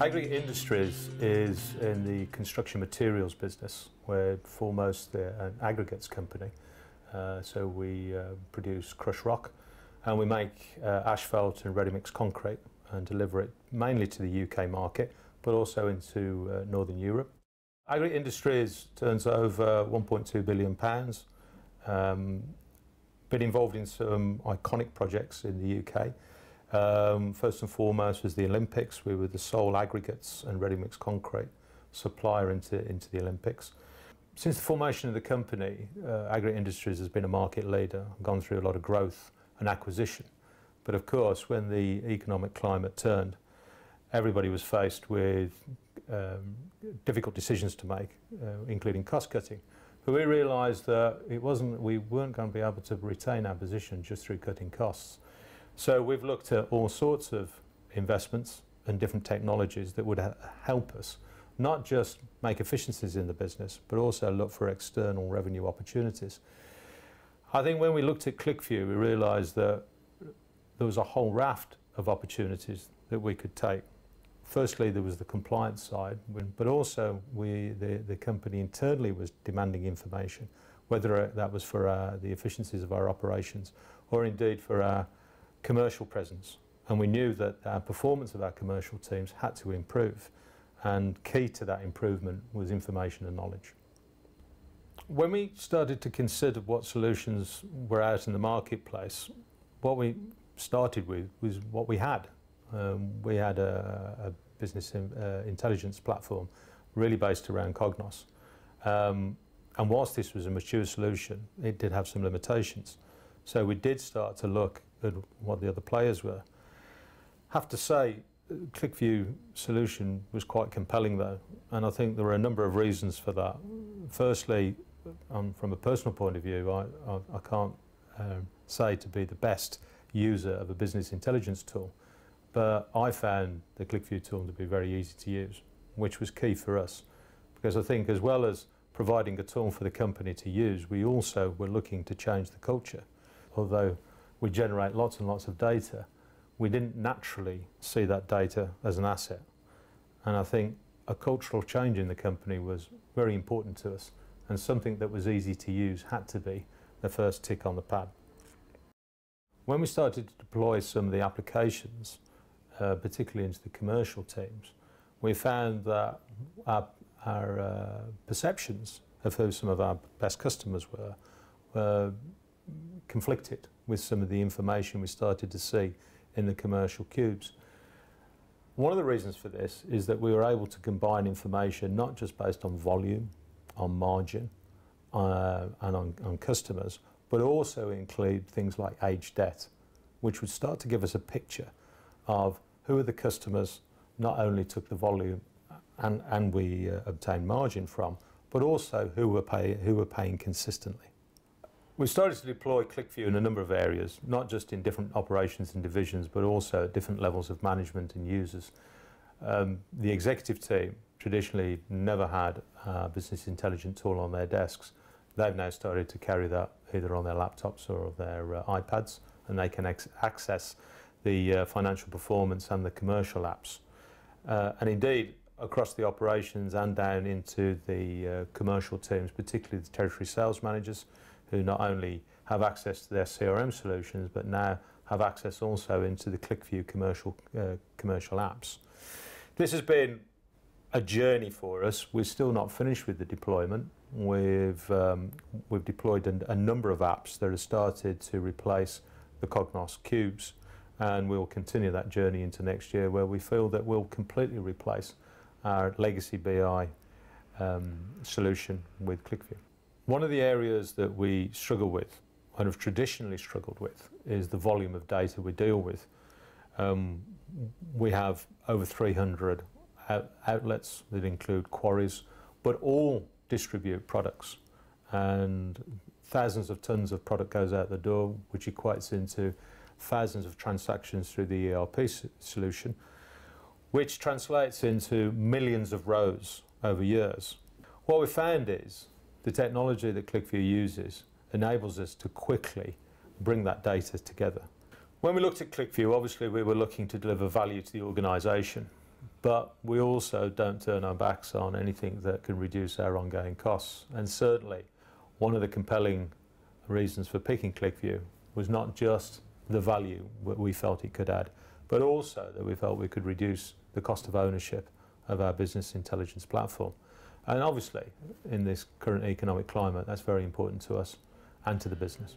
Agri Industries is in the construction materials business. We're foremost an aggregates company. So we produce crushed rock, and we make asphalt and ready-mix concrete and deliver it mainly to the UK market, but also into Northern Europe. Agri Industries turns over £1.2 billion. Been involved in some iconic projects in the UK. First and foremost was the Olympics. We were the sole aggregates and ready-mix concrete supplier into the Olympics. Since the formation of the company, Agri Industries has been a market leader, gone through a lot of growth and acquisition. But of course, when the economic climate turned, everybody was faced with difficult decisions to make, including cost cutting. But we realised that we weren't going to be able to retain our position just through cutting costs. So we've looked at all sorts of investments and different technologies that would help us not just make efficiencies in the business, but also look for external revenue opportunities. I think when we looked at ClickView, we realised that there was a whole raft of opportunities that we could take. Firstly, there was the compliance side, but also the company internally was demanding information, whether that was for the efficiencies of our operations or indeed for our commercial presence. And we knew that our performance of our commercial teams had to improve, and key to that improvement was information and knowledge. When we started to consider what solutions were out in the marketplace, what we started with was what we had. We had a business intelligence platform really based around Cognos. And whilst this was a mature solution, it did have some limitations. So we did start to look at what the other players were. Have to say, ClickView solution was quite compelling though, and I think there were a number of reasons for that. Firstly, from a personal point of view, I can't say to be the best user of a business intelligence tool, but I found the ClickView tool to be very easy to use, which was key for us, because I think as well as providing a tool for the company to use, we also were looking to change the culture. Although we generate lots and lots of data, we didn't naturally see that data as an asset. And I think a cultural change in the company was very important to us, and something that was easy to use had to be the first tick on the pad. When we started to deploy some of the applications, particularly into the commercial teams, we found that our perceptions of who some of our best customers were conflicted with some of the information we started to see in the commercial cubes. One of the reasons for this is that we were able to combine information not just based on volume, on margin, and on customers, but also include things like age debt, which would start to give us a picture of who are the customers not only took the volume and we obtained margin from, but also who were paying consistently. We started to deploy ClickView in a number of areas, not just in different operations and divisions, but also at different levels of management and users. The executive team traditionally never had a business intelligence tool on their desks. They've now started to carry that either on their laptops or their iPads, and they can access the financial performance and the commercial apps. And indeed, across the operations and down into the commercial teams, particularly the territory sales managers, who not only have access to their CRM solutions, but now have access also into the ClickView commercial apps. This has been a journey for us. We're still not finished with the deployment. We've deployed a number of apps that have started to replace the Cognos cubes, and we'll continue that journey into next year, where we feel that we'll completely replace our legacy BI solution with ClickView. One of the areas that we struggle with, and have traditionally struggled with, is the volume of data we deal with. We have over 300 outlets that include quarries, but all distribute products, and thousands of tons of product goes out the door, which equates into thousands of transactions through the ERP solution, which translates into millions of rows over years. What we found is the technology that ClickView uses enables us to quickly bring that data together. When we looked at ClickView, obviously we were looking to deliver value to the organisation, But we also don't turn our backs on anything that can reduce our ongoing costs. And certainly, one of the compelling reasons for picking ClickView was not just the value we felt it could add, but also that we felt we could reduce the cost of ownership of our business intelligence platform. And obviously, in this current economic climate, that's very important to us and to the business.